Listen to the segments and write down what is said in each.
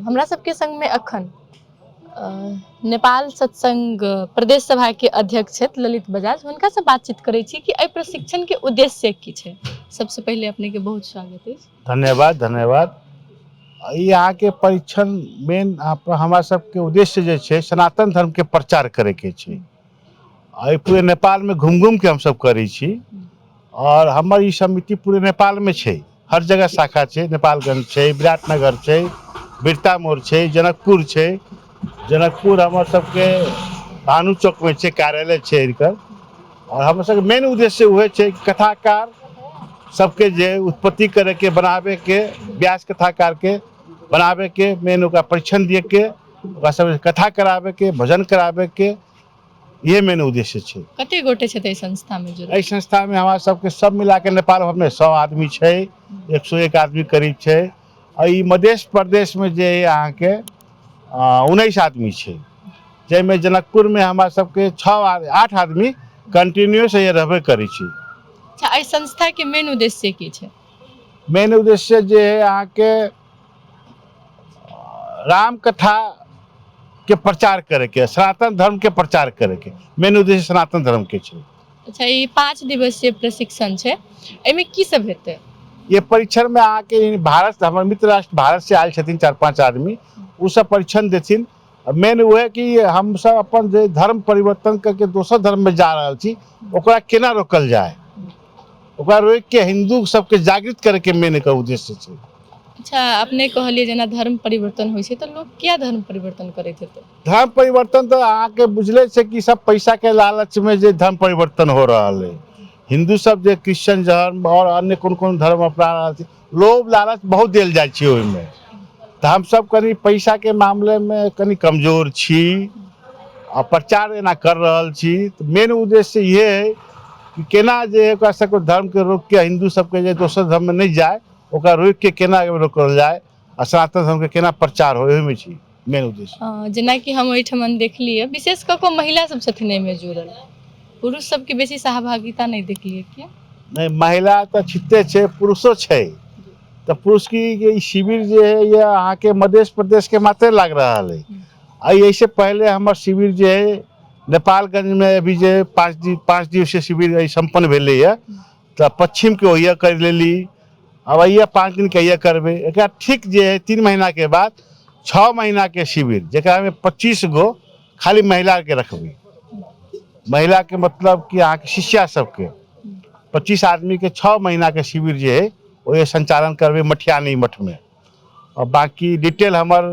हमरा सबके संग में अखन नेपाल सत्संग प्रदेश सभा के अध्यक्ष छथि ललित बजाज, हुनका से बातचीत करै छी कि एहि प्रशिक्षण के उद्देश्य की छै। सबसे पहले अपने के बहुत स्वागत है। धन्यवाद धन्यवाद। यहाँ के परीक्षण मेन हमारा सबके उद्देश्य जे छै सनातन धर्म के प्रचार करे के छै। पूरे नेपाल में घूम घूम के हम सब करै छी और हमर ई समिति पूरे नेपाल में छै, हर जगह शाखा छै, नेपालगंज छै, विराटनगर छै, बिरता मोड़ छै, जनकपुर छै। जनकपुर हमर सबके भानु चौक में छै, कार्यालय छै इनकर। और हमर सबके मेन उद्देश्य उहे छै कथाकार सबके जे उत्पत्ति करे के, बनावे के, व्यास कथाकार के बनावे के, मेन ओकरा परीक्षण दिए के, ओकरा सब कथा करावे के, भजन करावे के, ये मेन उद्देश्य छै। कते गोटे छथि संस्था में जुड़ल? इस संस्था में हमारा सबके सब मिला के नेपाल भर में 100 आदमी छै, 101 आदमी करीब छै। और ई मध्य प्रदेश में जे यहाँ के 19 आदमी छै, जैमे जनकपुर में हमारा सबके 8 आदमी कंटिन्यूस ये रहबे करी छी। अच्छा, इस संस्था के मेन उद्देश्य की छै? मेन उद्देश्य जे है यहाँ के राम कथा के प्रचार करे के, सनातन धर्म के प्रचार करे के, मेन उद्देश्य सनातन धर्म के छै। अच्छा, ये 5 दिवसीय प्रशिक्षण छै, एमे की सब हेतै? ये परीक्षण में आके भारत, हमारे मित्र राष्ट्र भारत से आयल छथिन 4-5 आदमी, उ सब परीक्षण देथिन। मेन वो है कि हम सब अपन जे धर्म परिवर्तन करके दोसर धर्म में जा रहल छी, ओकरा केना रोकल जाए, ओकरा रोक के हिंदू सबके जागृत करे के मेन एकर उद्देश्य छै। अच्छा, अपने कहलिए जेना धर्म परिवर्तन होइ छै तो लोग क्या धर्म परिवर्तन करैत हेतै? धर्म परिवर्तन तो आके बुझले छै कि सब पैसा के लालच में जे धर्म परिवर्तन हो रहल है। हिंदू सब जे क्रिश्चियन धर्म और अन्य कोन धर्म अपना रहल छै, लोभ लालच बहुत देल जाइ छै ओहिमे। तो हम सब कनी पैसा के मामले में कनी कमजोर छी और प्रचार एना कर रहल छी। तो मेन उद्देश्य ये है कि केना जे ओकरा सबके धर्म के रोक के हिंदू सबके जे दोसर धर्म में नहीं जाए, ओकरा रोक के केना रोकल जाए और सनातन धर्म के केना प्रचार हो, ओहिमे छी मेन उद्देश्य। जेना कि हम ओहिठमन देखलिए विशेष कऽ के महिला सब छथिन एमे जुड़ल, पुरुष सबके बेसी सहभागिता नहीं देखलिए क्या? नहीं, महिला तो छिते छै, पुरुषो छै। तो पुरुष की शिविर जो है ये यहाँ के मध्य प्रदेश के मात्र लग रहा है। ऐसे पहले हमार शिविर जो है नेपालगंज में अभी जो 5 दिवसीय शिविर संपन्न भेले है, तो पश्चिम के वही कर लेली। अब ये 5 दिन के ये करबे, एक ठीक जो है 3 महीना के बाद 6 महीना के शिविर, जरा में 25 गो खाली महिला के रखबी। महिला के मतलब कि यहाँ के शिष्या सबके 25 आदमी के 6 महीना के शिविर जो है वो ये संचालन करबे मठियानी मठ में। और बाकी डिटेल हमार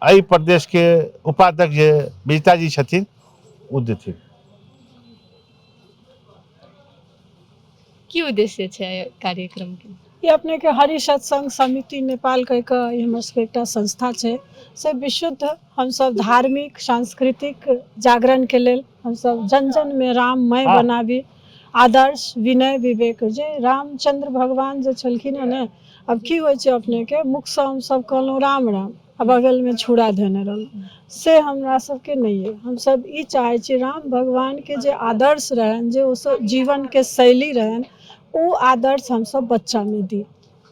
प्रदेश के उपाध्यक्ष विजिता जी छथिन, वो देथिन। की उद्देश्य छै कार्यक्रम के? ये अपने के हरि सत्संग समिति नेपाल कह के हमर सबके एकटा संस्था छै, से विशुद्ध हम सब धार्मिक सांस्कृतिक जागरण के लेल हम सब जन जन में राममय बनाबी। आदर्श विनय विवेक जे रामचंद्र भगवान जे छलखिन है ने, अब की होइ छै अपने के मुख से हम सब कहलहुँ राम राम, अब बगल में छुरा धने रहल, से हमरा सबके नहीं है। हम सब ई चाहे छी राम भगवान के जे आदर्श रहन, जे ओ जीवन के शैली रहन, वो आदर्श हम सब बच्चा में दी,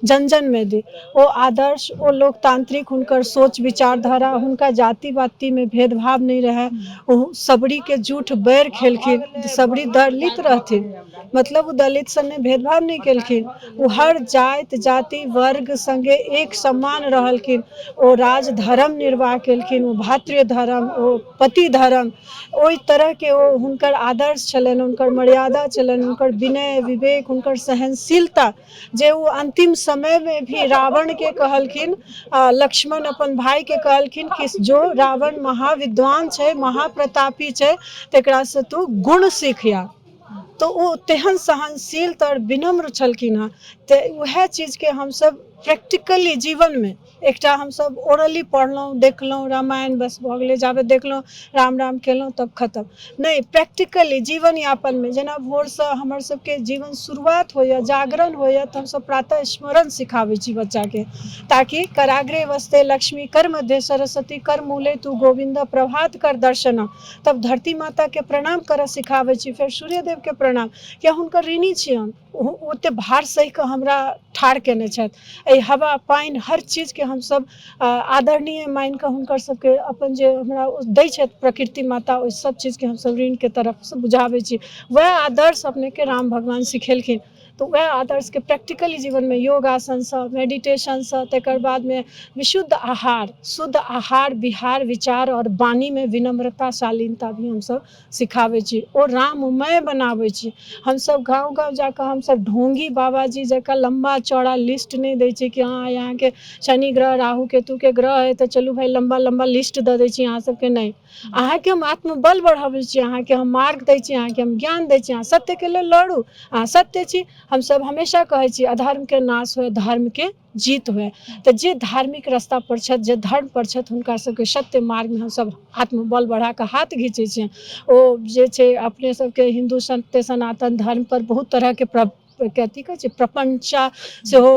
जन जन में दी। वो आदर्श, वो लोकतांत्रिक हुनकर सोच विचारधारा, हुनका जाति बाति में भेदभाव नहीं रहे। वो सबरी के झूठ बैर खेलखिन, सबरी दलित रहथिन, मतलब वो दलित संगे भेदभाव नहीं केलखिन। वो हर जाति जाति वर्ग संगे एक समान रहलखिन। वो राज धर्म निर्वाह केलखिन, वो भातृ धर्म, वो पति धर्म, ओई तरह के वो हुनकर आदर्श छलन, हुनकर मर्यादा छलन, हुनकर विनय विवेक, हुनकर सहनशीलता, जे वो अंतिम समय में भी रावण के कहलखिन, लक्ष्मण अपन भाई के कहलखिन कि जो रावण महाविद्वान छै, महाप्रतापी छै, तेकरा से तू गुण सीखिया। तो वो तेहन सहनशील और विनम्र छलखिन हैं। तो वह चीज के हम सब प्रैक्टिकली जीवन में एकटा हम सब ओरली पढ़लहुँ देखलहुँ, रामायण बस भऽ गेलै, जाबे देखलहुँ राम राम केलहुँ तब खत्म नहीं। प्रैक्टिकली जीवन यापन में जेना भोर से हमर सबके जीवन शुरुआत होइया, जागरण होइया, तो हम सब प्रातः स्मरण सिखाबै छी बच्चा के, ताकि कराग्रे वस्ते लक्ष्मी कर मध्य सरस्वती कर मूले तू गोविंद प्रभात कर दर्शन। तब धरती माता के प्रणाम करऽ सिखाबै छी, फिर सूर्य देव के प्रणाम, किया हुनकर ऋणी छी हम, ओते भार सहि कऽ हमरा ठाढ़ केने छथि। एहि हवा पानि हर चीजके हमसब आदरणीय मानि कऽ हुनकर सबके अपन जे हमरा दै छथि प्रकृति माता, ओहि सब चीजके हमसब ऋणके तरफसँ बुझाबै छी। वएह आदर्श अपनेके राम भगवान सिखेलखिन, तऽ वएह आदर्शके प्रैक्टिकली जीवनमे योगासनसँ, मेडिटेशनसँ, तकर बादमे विशुद्ध आहार, शुद्ध आहार विहार विचार और वाणीमे विनम्रता शालीनता भी हमसब सिखाबै छी, ओ राममय बनाबै छी। हमसब गाँव गाँव जाकऽ हमसब ढोंगी बाबाजी जकाँ लम्बा चौड़ा लिस्ट नहि दै छी कि हाँ अहाँके शनि ग्रह राहु केतुके ग्रह अइ तऽ चलू भाइ लम्बा लम्बा लिस्ट दऽ दै छी अहाँ सबके। नहि, अहाँके हम आत्मबल बढ़ाबै छी, अहाँके हम मार्ग दै छी, अहाँके हम ज्ञान दै छी, अहाँ सत्यके लेल लड़ू, अहाँ सत्य छी। हमसब हमेशा कहै छी अधर्मके नाश हुए धर्मके जीत हुए। तऽ जे धार्मिक रास्ता पर छथि, जे धर्म पर छथि, हुनका सबके सत्य मार्गमे हमसब आत्मबल बढ़ा कऽ हाथ घीचै छियनि। ओ जे छै अपने सबके हिन्दू सत्य सनातन धर्म पर बहुत तरहके कथी कहै छै प्रपंचा सेहो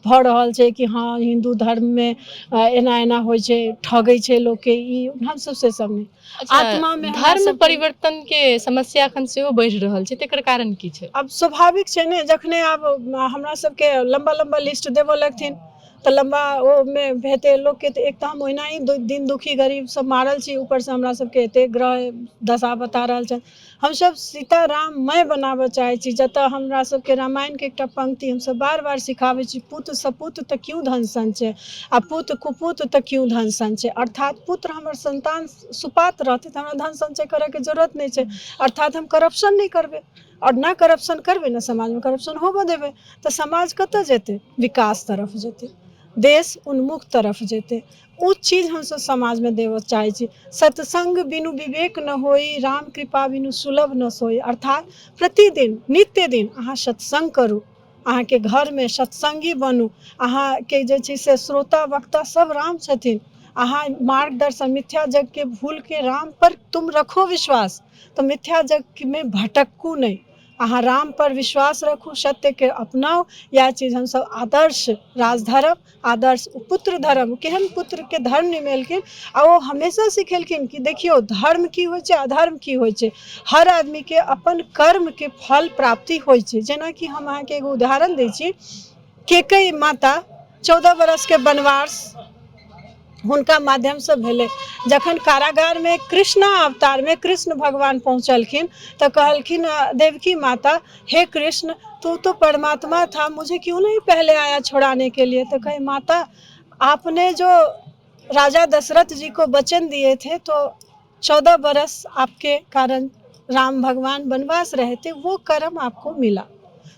भऽ रहल छै कि हाँ हिन्दू धर्ममे एना एना होइ छै, ठगै छै लोकके, ई हमसब से सब नहि। अच्छा, आत्मामे हमरा धर्म सबके परिवर्तन के समस्या एखन सेहो बढ़ि रहल छै, तेकर कारण की छै? अब स्वाभाविक छै ने, जखने आब हमरा सबके लम्बा लम्बा लिस्ट देबऽ लगथिन तऽ लम्बा ओमे हेतै लोकके। तऽ एक तऽ हम ओहिना ही दिन दुखी गरीब सब मारल छी, ऊपरसँ हमरा सबके एतेक ग्रह दशा बता रहल छथि। हमसब सीताराममय बनाबऽ चाहै छी, जतऽ हमरा सबके रामायणके एकटा पंक्ति हमसब बार बार सिखाबै छी, पुत्र सपुत्र तऽ क्यों धन संचय आ पुत्र कुपुत्र तऽ क्यों धन संचय। अर्थात पुत्र हमर संतान सुपात्र रहतै तऽ हमरा धन संचय करैके जरूरत नहि छै, अर्थात हम करप्शन नहीं करबै। और ना करप्शन करबै ना समाजमे करप्शन होबऽ देबै, तऽ समाज कतऽ जेतै? विकास तरफ जेतै, देश उन्मुख तरफ जेतै। ओ चीज हमसब समाजमे देबऽ चाहै छी। सत्संग बिनु विवेक न होई, राम कृपा बिनु सुलभ न सोई। अर्थात प्रतिदिन नित्य दिन अहाँ सत्संग करू, अहाँके घरमे सत्संगी बनू, अहाँके जे छै से श्रोता वक्ता सब राम छथिन। अहाँ मार्गदर्शन मिथ्या जगके भूल के राम पर तुम रखो विश्वास, तो मिथ्या जग में भटकू नहीं, अहाँ राम पर विश्वास रखू, सत्यके अपनाउ। इएह चीज हमसब आदर्श राजधर्म, आदर्श पुत्र धर्म, केहन पुत्रके धर्म निमेलखिन आ ओ हमेशा सिखेलखिन कि देखियौ धर्म की होइ छै, अधर्म की होइ छै। हर आदमीके अपन कर्मके फल प्राप्ति होइ छै। जेनाकि हम अहाँके एगो उदाहरण दै छी, कैकेयी माता 14 बरसके वनवास हुनका माध्यमसँ भेलै। जखन कारागारमे कृष्णा अवतारमे कृष्ण भगवान पहुँचलखिन तऽ कहलखिन देवकी माता, हे कृष्ण तू तो परमात्मा था, मुझे क्यों नहीं पहले आया छुड़ाने के लिए। तो कहे माता आपने जो राजा दशरथ जी को वचन दिए थे तो 14 बरस आपके कारण राम भगवान वनवास रहे थे, वो कर्म आपको मिला।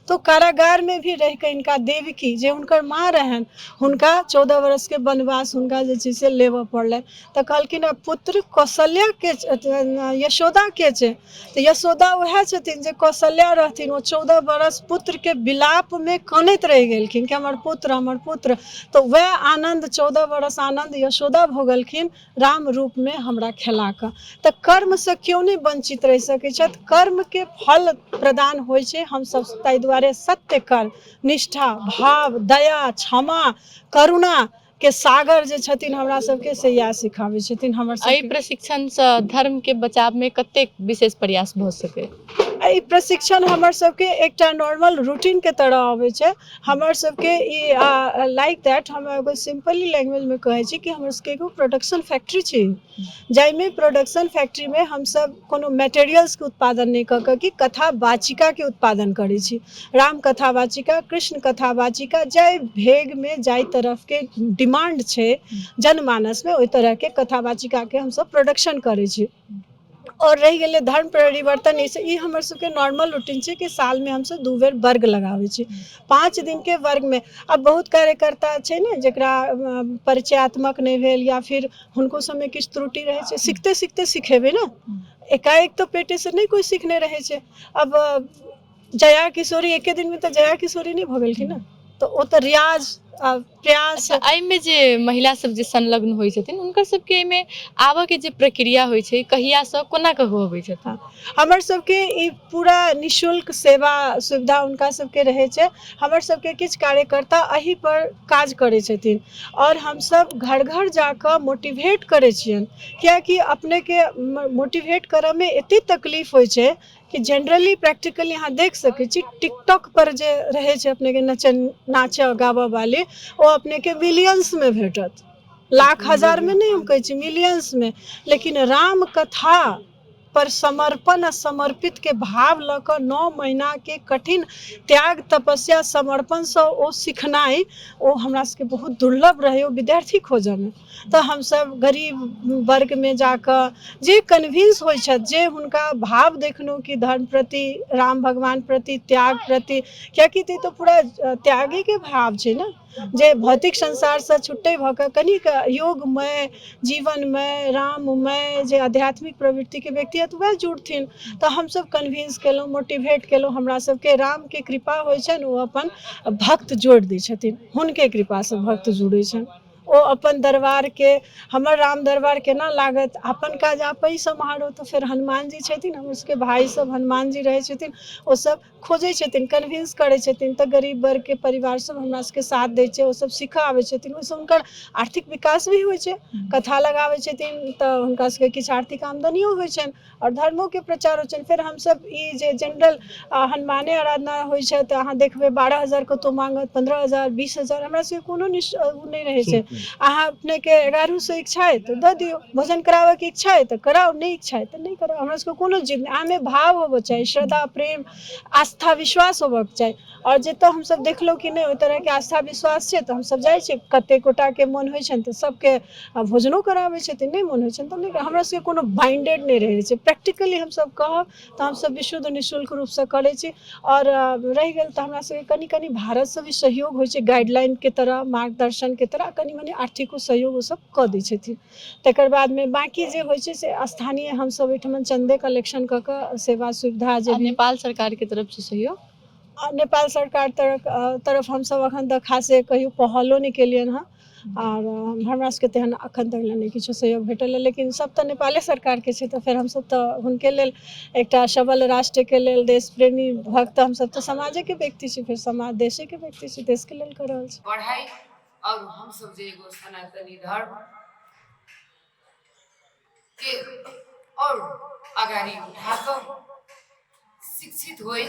तो कारागार में भी रह के इनका देवकी जे हुनकर माँ रहन, हुनका 14 बरसके वनवास हुनका जे छै से लेबऽ पड़लै। तऽ कहलखिन पुत्र कौशल्या के यशोदा के छै, तऽ यशोदा वएह छथिन जे कौशल्या रहथिन। ओ 14 बरस पुत्रके विलापमे कानैत रहि गेलखिन कि हमर पुत्र हमर पुत्र। तऽ वएह आनन्द 14 बरस आनन्द यशोदा भोगलखिन राम रूपमे हमरा खेला कऽ। तऽ कर्मसँ केओ नहि वञ्चित रहि सकै छथि, कर्मके फल प्रदान होइ छै। हमसब ताहि दुआरे सत्य कर्म, निष्ठा, भाव, दया, क्षमा, करुणा के सागर जे छथिन हमरा सबके से इएह सिखाबै छथिन। हमर एहि सबके प्रशिक्षणसँ धर्म के बचावमे कतेक विशेष प्रयास भऽ सकै? एहि प्रशिक्षण हमर सबके एकटा नॉर्मल रूटीन के तरह अबै छै। हमर सबके ई लाइक दैट, हम एगो सिंपली लैंग्वेजमे कहै छी कि हमर सबके एगो प्रोडक्शन फैक्ट्री छै, जाहिमे प्रोडक्शन फैक्ट्रीमे हमसब कोनो मटेरियल्सके उत्पादन नहि कऽ कऽ कि कथा वाचिकाके उत्पादन करै छी। राम कथा वाचिका, कृष्ण कथा वाचिका, जाहि भेगमे जाहि तरहके डिमांड छै जनमानसमे, ओहि तरहके कथा वाचिकाके हमसब प्रोडक्शन करै छी। और रहि गेलै धर्म परिवर्तन, ई हमर सबके नॉर्मल रूटीन छै कि सालमे हमसब 2 बेर वर्ग लगाबै छी, 5 दिनके वर्गमे। अब बहुत कार्यकर्ता छै ने जेकरा परिचयात्मक नहि भेल या फिर हुनको सबमे किछु त्रुटि रहै छै, सीखते सीखते सिखेबै ने, एकाएक तो पेटे से नहीं कोई सीखने रहे छै। अब जया किशोरी एके दिनमे तऽ जया किशोरी नहि भऽ गेलखिन ने, तऽ ओ तऽ रियाज प्रयास। अच्छा, एहिमे जे महिला सब जे संलग्न होइ छथिन हुनकर सबके एहिमे आबऽके जे प्रक्रिया होइ छै, कहियासँ कोना कऽ होबै छथिन? हमर सबके ई पूरा निःशुल्क सेवा सुविधा हुनका सबके रहै छै। हमर सबके किछु कार्यकर्ता एहि पर काज करै छथिन और हमसब घर घर जाकऽ मोटिवेट करै छियनि, कियाकि अपनेके मोटिवेट करऽमे एतेक तकलीफ होइ छै कि जनरली प्रैक्टिकली अहाँ देख सकै छी टिकटॉक पर जे रहै छै अपने के नाचऽ गाबऽ वाली ओ अपने के मिलियंस में भेटत, लाख हजार में नहीं हम कहै छी मिलियंस में। लेकिन राम कथा पर समर्पण आ समर्पित के भाव लऽ कऽ 9 महीना के कठिन त्याग तपस्या समर्पण से ओ सिखनाइ ओ हमरा सबके बहुत दुर्लभ रहे ओ विद्यार्थी खोजऽ में। तऽ हमसब गरीब वर्ग में जाकऽ जे कन्विंस होइ छथि, जे हुनका भाव देखलहुँ कि धर्म प्रति, राम भगवान प्रति, त्याग प्रति, कियाकि तऽ पूरा त्यागे के भाव छै ने, जे भौतिक संसार से छुट्टे भऽ कऽ कनिक योगमय जीवनमय राममय जे आध्यात्मिक प्रवृत्ति के व्यक्ति है तऽ वएह जुड़थिन। तऽ हमसब कन्विंस केलहुँ, मोटिवेट केलहुँ, हमरा सबके राम के कृपा होइ छनि, ओ अपन भक्त जोड़ि दै छथिन, हुनके कृपा से भक्त जुड़ै छनि। ओ अपन दरबार के, हमर राम दरबार केना लागत, अपन काज आपहि सम्हारो, तऽ फेर हनुमान जी छथिन, हमर सबके भाई सब हनुमान जी रहै छथिन, ओ सब खोजै छथिन, कन्विंस करै छथिन। तऽ गरीब वर्ग के परिवार सब हमरा सबके साथ दै छै, ओ सब सीखऽ आबै छथिन, ओहिसँ हुनकर आर्थिक विकास भी होइ छै। कथा लगाबै छथिन तऽ हुनका सबके किछु आर्थिक आमदनियो होइ छनि और धर्मो के प्रचार होइ छनि। फेर हमसब ई जे जनरल हनुमाने आराधना होइ छै तऽ अहाँ देखबै 12,000 कतौ मांगत, 15,000, 20,000, हमरा सबके कोनो नहि रहै छै। अहाँ अपने के 1100 इच्छा है तो दऽ दियौ, भोजन कराबऽ के इच्छा है तऽ कराउ, नहीं इच्छा है तऽ नहीं कराउ, हमरा सबके कोनो जिद नहीं। अहाँ में भाव होबऽ चाही, श्रद्धा प्रेम आस्था विश्वास होबऽ के चाही। और जतऽ हमसब देखलहुँ कि नहीं ओहि तरह के आस्था विश्वास छै तऽ हमसब जाइ छियै। कते गोटा के मोन होइ छनि तऽ सबके भोजनो कराबै छथिन, नहीं मोन होइ छनि तऽ नहीं। हमरा सबके कोनो बाइंडेड नहीं रहै छै। प्रैक्टिकली हमसब कहब तऽ हमसब विशुद्ध निःशुल्क रूप से करै छी। और रहि गेल तऽ हमरा सबके कनि कनि भारत से भी सहयोग होइ छै, गाइडलाइन के तरह, मार्गदर्शन के तरह, कनि मनि आर्थिको सहयोग ओ सब कऽ दै छथिन। तकर बाद में बाकी जे होइ छै से स्थानीय हमसब ओहिठमन चंदे कलेक्शन कऽ कऽ सेवा सुविधा जे भी नेपाल सरकार के तरफ से सहयोग? नेपाल सरकार तरफ हमसब अखन तक खासे कहियो पहलो नहीं केलियन हँ। और हमरा सबके तेहन अखन तक नहीं किछो सहयोग भेटल है। लेकिन सब तऽ नेपाले सरकार के छै, तऽ फेर हमसब तऽ हुनके लेल एकटा सबल राष्ट्र के लेल देश प्रेमी भक्त, हमसब तऽ समाजे के व्यक्ति छी, फिर समाज देशे के व्यक्ति छी, देश के लेल कर रहल छी। पढ़ाई और हम सब जे एगो सनातनी धर्म के और अगाड़ी उठाकर शिक्षित होई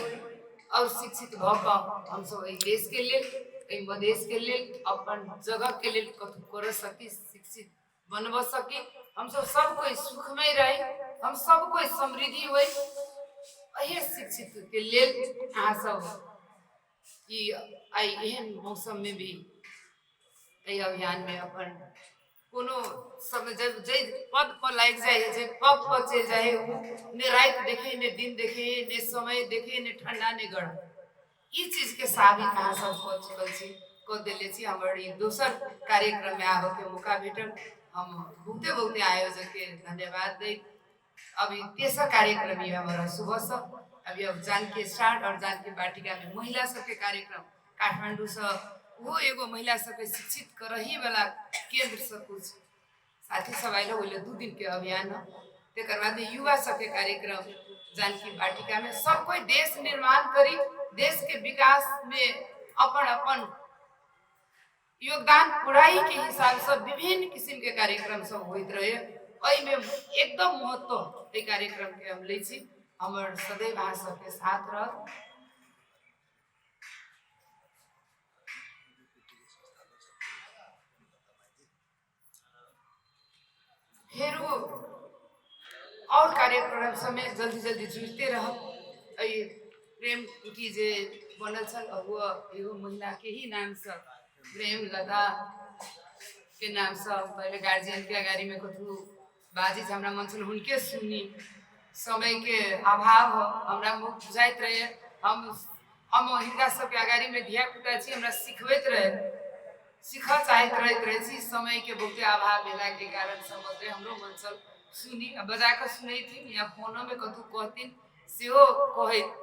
और शिक्षित भऽ कऽ हम सब एहि देश के लेल, एहि मधेश के लेल, अपन जगह के लेल कथु कर सकी, शिक्षित बनब सकी, हम सब कोई सुखमय रही, हम सब कोई समृद्धि होई। एहि शिक्षित के लेल अहाँ सब ई आई एहन मौसम में भी एहि अभियान में अपन कोनो समय जे पद पर लाग जाए, जे पग पर चल जाए, ने रात देखे, ने दिन देखे, ने समय देखे, ने ठंडा ने गरम, ई चीज के साबित अहाँ सब कऽ चुकल छी, कऽ देले छी। हमर ई दोसर कार्यक्रम में आबऽ के मौका भेटल, हम बहुते बहुते आयोजक के धन्यवाद दै। अभी तेसर कार्यक्रम ये हमारा सुबह से, अभी अब जानकी स्टार्ट और जानकी वाटिका में महिला सबके कार्यक्रम काठमांडू से, वो एगो महिला सबके शिक्षित करही वाला केंद्र से कुछ साथी सब आयल, वो 2 दिन के अभियान। तकर बाद युवा सबके कार्यक्रम जानकी वाटिका में, सब कोई देश निर्माण करी, देश के विकास में अपन अपन योगदान पुराई के हिसाब से विभिन्न किस्म के कार्यक्रम सब होइत रहे। एहि में एकदम महत्व ए कार्यक्रम के हम लै छी, हमर सदैव अहाँ सबके साथ रहत। फिर वो और कार्यक्रम समय जल्दी जल्दी जुड़ते रह। प्रेम कुटी जे बनल छल वो एगो महिला के ही नाम से, प्रेम लता के नाम से, पहले गार्जियन के अगाड़ी में कथू बाजी हमरा मन छल हुनके सुनी। समय के अभाव हमरा मुख बुझाइत रहे, हम हिनका सबके अगाड़ी में धिया पुता छी, हमरा सिखबैत रहे, सीख चाहत रहे छी। समय के बहुते अभाव भेला के कारण समझ हमरो मन छल सुनी, बजा कर सुनैथिन या फोनो में कतू कहथिन सेहो कहैत।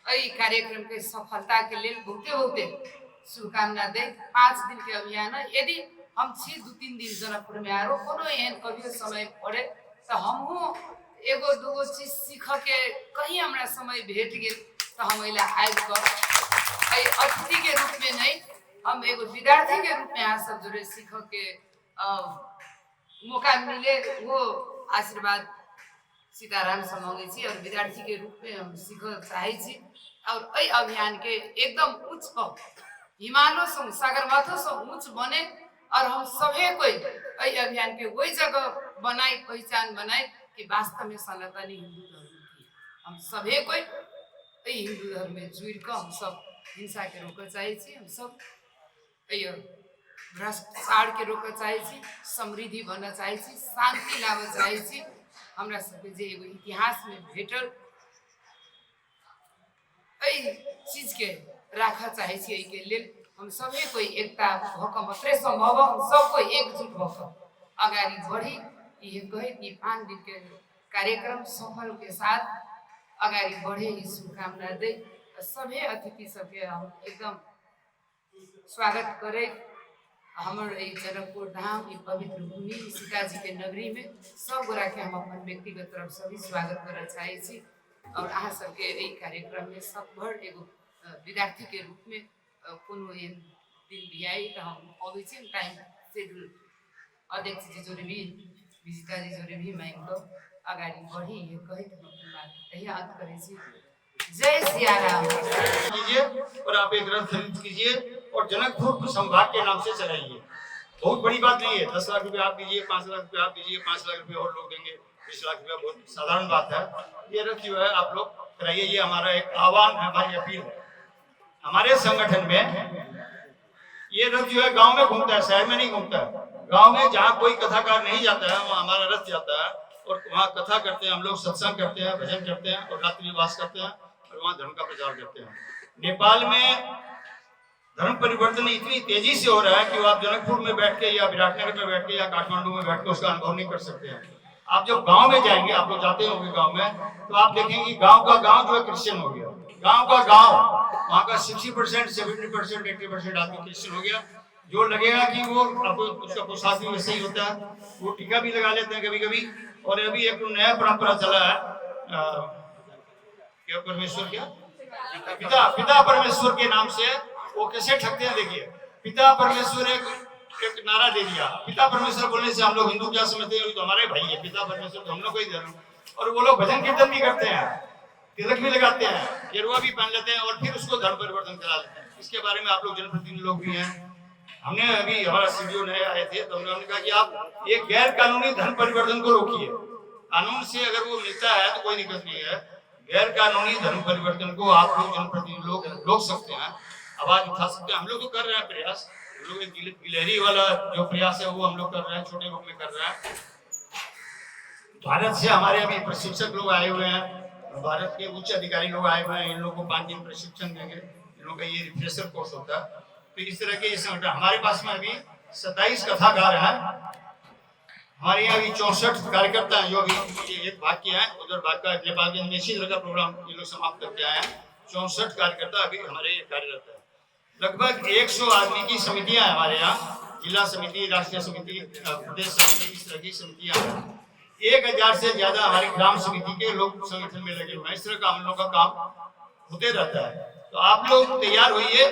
एहि कार्यक्रम के सफलता के लिए बहुते बहुते शुभकामना दे। 5 दिन के अभियान है, यदि हम छी 2-3 दिन जनकपुर में आरो कोनो एहन कभी समय पड़े तो हमहू एगो दूगो चीज सीख के कहीं हमरा समय भेट गेल तो हम एला आबि कर अतिथि के रूप में नहीं, हम एगो विद्यार्थी के रूप में यहाँ सब जुड़े सीख के मौका मिले, वो आशीर्वाद सीताराम से मांगे छी और विद्यार्थी के रूप में हम सीख चाहे छी और एहि अभियान के एकदम उच्च पर हिमालय से सगरमाथा से ऊंच बने और हम सभी कोई एहि अभियान के वही जगह बनाए, पहचान बनाए कि वास्तव में सनातनी हिंदू धर्म की हम सभी कोई एहि हिंदू धर्म में जुड़ कर हम सब हिंसा के रोक चाहे छी, हम सब भ्रष्टाचार के रोक चाहे छी, समृद्धि बन चाहे छी, शांति लाब चाहे छी। हमरा सबके जे एगो इतिहास में भेटल एहि चीज के राख चाहे छी, एहि के लेल हम सभी कोई एकता भऽ मात्रे संभव हम सब कोई एकजुट भऽ आगाड़ी बढ़ी। ये कहे कि 5 दिन के कार्यक्रम सफल के साथ आगाड़ी बढ़े ही शुभकामना दे। सभी अतिथि सबके हम एकदम स्वागत करे। हमर जनकपुर धाम ई पवित्र भूमि सीताजी के नगरी में सब गोरा के हम अपन व्यक्तिगत तरफ से भी स्वागत करना चाहे छी और अहाँ सबके एहि कार्यक्रम में सब भर एगो विद्यार्थी के रूप में कोनो एहन दिन भी आई तो हम अबै छी टाइम शेड्यूल अध्यक्ष जी जोरे भी विजिता जी जोरे भी मांग दो आगाड़ी बढ़ी। ये कहे हम अपन बात यही अंत करे छी। जय सिया राम कीजिए और आप एक रथ खरीद कीजिए और जनकपुर संभाग के नाम से चलाइए। बहुत बड़ी बात नहीं है, 10 लाख रुपए आप दीजिए, 5 लाख रुपए आप दीजिए, 5 लाख रुपए और लोग देंगे, 20 लाख रुपए बहुत साधारण बात है। ये रथ जो है आप लोग कराइए, ये हमारा एक आह्वान है, हमारी अपील है। हमारे संगठन में ये रथ जो है गांव में घूमता है, शहर में नहीं घूमता है। गांव में जहाँ कोई कथाकार नहीं जाता है वहाँ हमारा रथ जाता है और वहाँ कथा करते हैं, हम लोग सत्संग करते हैं, भजन करते हैं और रात्रि निवास करते हैं और वहाँ धर्म का प्रचार करते हैं। नेपाल में धर्म परिवर्तन इतनी तेजी से हो रहा है कि वो आप जनकपुर में बैठ के या विराटनगर में बैठ के या काठमांडू में बैठ के उसका अनुभव नहीं कर सकते हैं। आप जब गांव में जाएंगे, आप लोग जाते होंगे गांव में, तो आप देखेंगे गांव का गांव जो है क्रिश्चियन हो गया। गांव का गांव वहाँ का 60%, 70%, 80% आदमी क्रिश्चियन हो गया। जो लगेगा कि वो उसका पोशाक भी वैसे ही होता है, वो टीका भी लगा लेते हैं कभी कभी। और अभी एक नया परंपरा चला है, क्या परमेश्वर क्या पिता परमेश्वर के नाम से वो कैसे ठगते हैं। देखिए, पिता परमेश्वर एक नारा दे दिया। पिता परमेश्वर बोलने से हम लोग हिंदू क्या समझते हैं, तो हमारे भाई है पिता परमेश्वर, तो हम लोग को ही धर्म। और वो लोग भजन कीर्तन भी करते हैं, तिलक भी लगाते हैं, गेरुआ भी पहन लेते हैं और फिर उसको धर्म परिवर्तन करा लेते हैं। इसके बारे में आप लोग जनप्रतिनिधि लोग भी हैं। हमने अभी हमारा सीडीओ नए आए थे तो हमने कहा कि आप ये गैर कानूनी धर्म परिवर्तन को रोकिए। कानून से अगर वो मिलता है तो कोई दिक्कत नहीं है, गैर कानूनी धर्म परिवर्तन को आप लोग जनप्रतिनिधि लोग रोक सकते हैं, आवाज उठा सकते हैं। हम लोग तो कर रहे हैं प्रयास, हम लोग एक गिलहरी वाला जो प्रयास है वो हम लोग कर रहे हैं, छोटे रूप में कर रहे हैं। भारत से हमारे अभी प्रशिक्षक लोग आए हुए हैं, भारत के उच्च अधिकारी लोग आए हुए हैं। इन लोगों को 5 दिन प्रशिक्षण देंगे, इन लोगों का ये रिफ्रेशर कोर्स होता है। तो इस तरह के संगठन हमारे पास में अभी 27 कथाकार हैं। हमारे यहाँ अभी 64 कार्यकर्ता हैं जो अभी एक भाग के हैं, उधर भाग का नेपाल के निश्चित तरह का प्रोग्राम ये लोग समाप्त करके आए हैं। 64 कार्यकर्ता अभी हमारे कार्यरत है। लगभग 100 आदमी की समितियां हैं हमारे यहाँ, जिला समिति, राष्ट्रीय समिति, प्रदेश समिति, इस तरह की समितियां हैं। 1000 से ज्यादा हमारी ग्राम समिति के लोग संगठन में लगे हुए हैं। इस तरह का हम लोग का काम होते रहता है। तो आप लोग तैयार होइए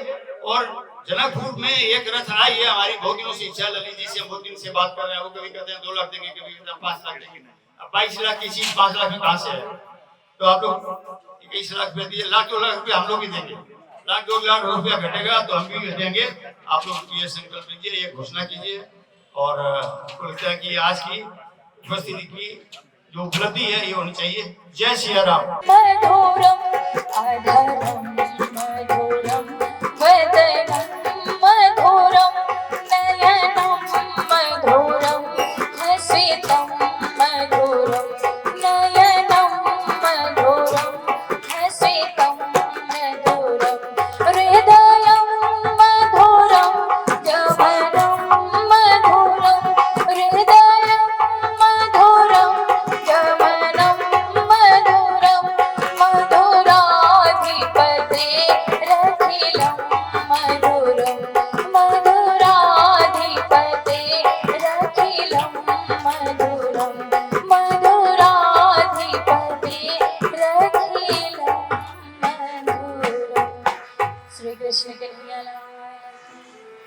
और जनकपुर में एक रथ आइए। हमारी बहुत दिनों से इच्छा, ललित जी से हम बहुत दिन से बात कर रहे हैं। वो कभी कहते हैं 2 लाख देंगे, कभी कहते हैं 5 लाख देंगे। अब 22 लाख की चीज 5 लाख में कहाँ से है? तो आप लोग 21 लाख रुपये दिए, 1-2 लाख रुपये हम लोग ही देंगे। 1-2 लाख रुपया घटेगा तो हम भी देंगे। आप लोग ये संकल्प लीजिए, ये घोषणा कीजिए। और लगता है कि आज की उपस्थिति की जो उपलब्धि है ये होनी चाहिए। जय सिया राम। मधुरम अधरम मधुरम वदनम मधुरम नयनम मधुरम हसितम मधुरम नयनम मधुरम हसितम मधुरम हृदयम मधुरम गमनम मधुरम हृदयम मधुरम गमनम मधुरम मधुराधिपते रखिलम मधुरम मधुराधिपते रखिलम मधुरम मधुराधिपते रखिलम मधुरम। श्री कृष्ण कन्हैया लाल।